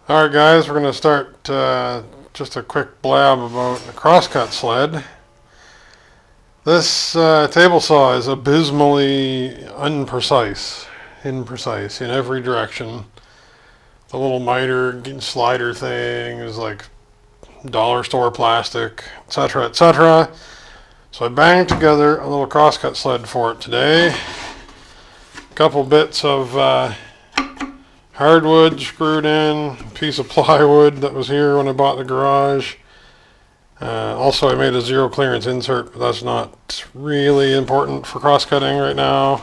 Alright guys, we're going to start just a quick blab about the crosscut sled. This table saw is abysmally imprecise in every direction. The little miter slider thing is like dollar store plastic, etc., etc. So I banged together a little crosscut sled for it today. A couple bits of hardwood screwed in, a piece of plywood that was here when I bought the garage. Also I made a zero clearance insert, but that's not really important for cross-cutting right now.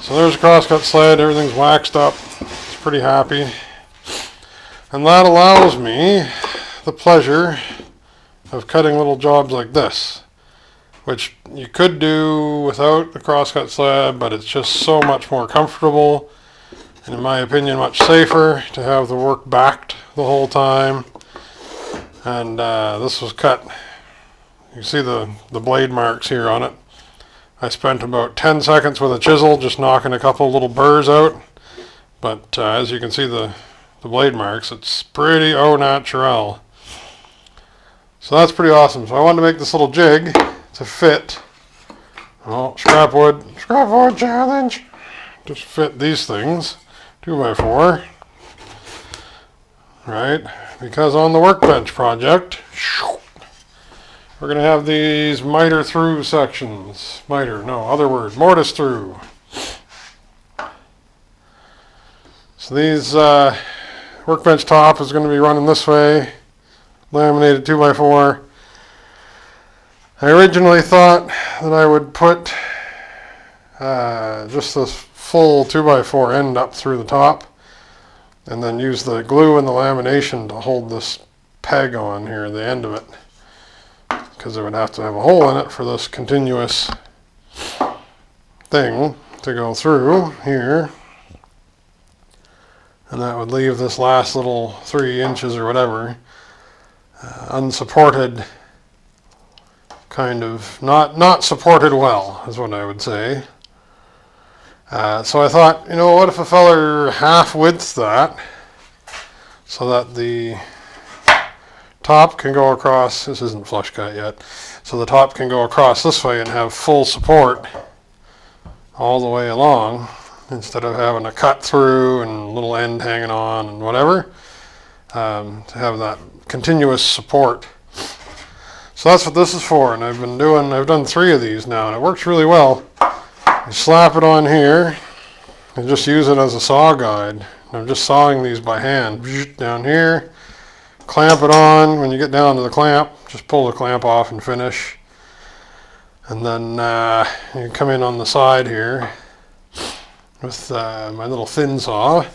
So there's a crosscut sled, everything's waxed up, it's pretty happy. And that allows me the pleasure of cutting little jobs like this, which you could do without the crosscut sled, but it's just so much more comfortable. And in my opinion, much safer to have the work backed the whole time. And this was cut. You can see the blade marks here on it. I spent about 10 seconds with a chisel just knocking a couple little burrs out. But as you can see the blade marks, it's pretty au naturel. So that's pretty awesome. So I wanted to make this little jig to fit. Oh, scrap wood challenge. Just fit these things. 2x4, right? Because on the workbench project, we're going to have these miter through sections. Mortise through. So these workbench top is going to be running this way, laminated 2x4. I originally thought that I would put just this full 2x4 end up through the top and then use the glue and the lamination to hold this peg on here, the end of it, because it would have to have a hole in it for this continuous thing to go through here, and that would leave this last little 3 inches or whatever unsupported, kind of not supported well is what I would say. So I thought, you know, what if a feller half-widths that so that the top can go across, this isn't flush cut yet, so the top can go across this way and have full support all the way along instead of having a cut through and a little end hanging on and whatever, to have that continuous support. So that's what this is for, and I've done 3 of these now, and it works really well. You slap it on here and just use it as a saw guide. I'm just sawing these by hand. Down here, clamp it on. When you get down to the clamp, just pull the clamp off and finish. And then you come in on the side here with my little thin saw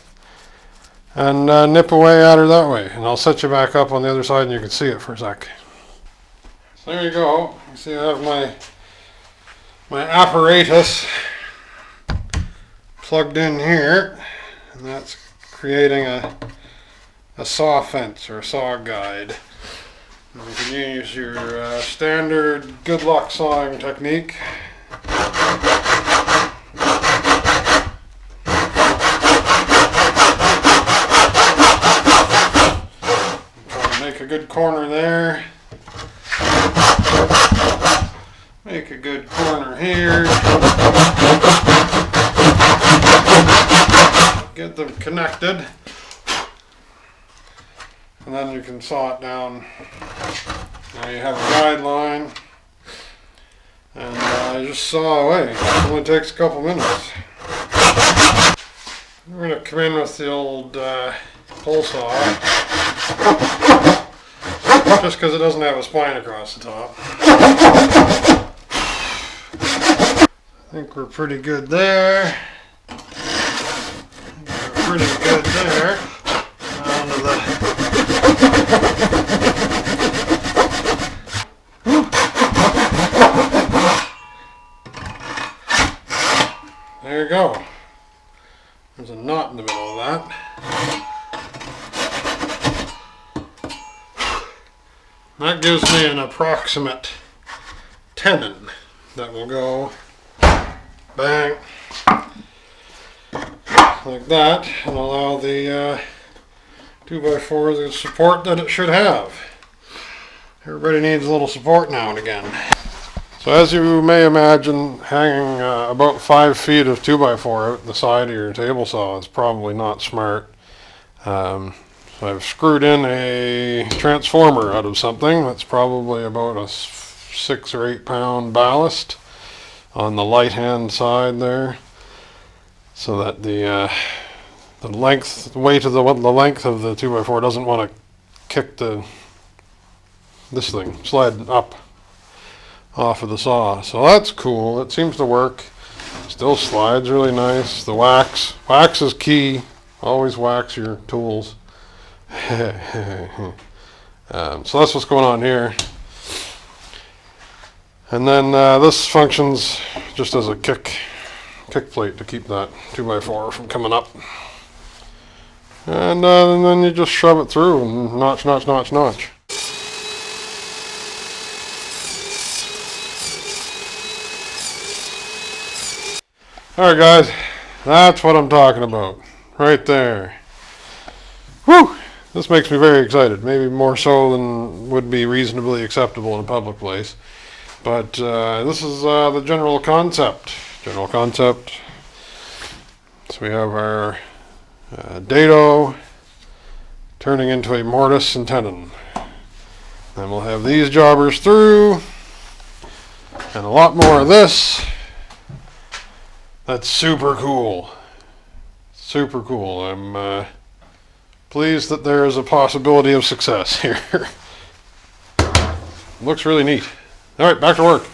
and nip away at her that way. And I'll set you back up on the other side and you can see it for a sec. So there you go. You see I have my apparatus plugged in here, and that's creating a saw fence or a saw guide. And you can use your standard good luck sawing technique. Try to make a good corner there. Make a good corner here. Get them connected. And then you can saw it down. Now you have a guideline. And you just saw away. It only takes a couple minutes. We're going to come in with the old pole saw. Just because it doesn't have a spine across the top. I think we're pretty good there. Down to the there you go. There's a knot in the middle of that. That gives me an approximate tenon that will go bang like that and allow the 2x4 the support that it should have. Everybody needs a little support now and again. So as you may imagine, hanging about 5 feet of 2x4 out the side of your table saw is probably not smart. So I've screwed in a transformer out of something that's probably about a 6 or 8 pound ballast on the light hand side there, so that the weight of the length of the 2x4 doesn't want to kick this sled up off of the saw. So that's cool. It seems to work. Still slides really nice. The wax is key. Always wax your tools. So that's what's going on here. And then this functions just as a kick plate to keep that 2x4 from coming up. And then you just shove it through and notch, notch, notch, notch. Alright guys, that's what I'm talking about. Right there. Whew! This makes me very excited. Maybe more so than would be reasonably acceptable in a public place. But this is the general concept. So we have our dado turning into a mortise and tenon. Then we'll have these jobbers through, and a lot more of this. That's super cool. Super cool. I'm pleased that there is a possibility of success here. Looks really neat. All right, back to work.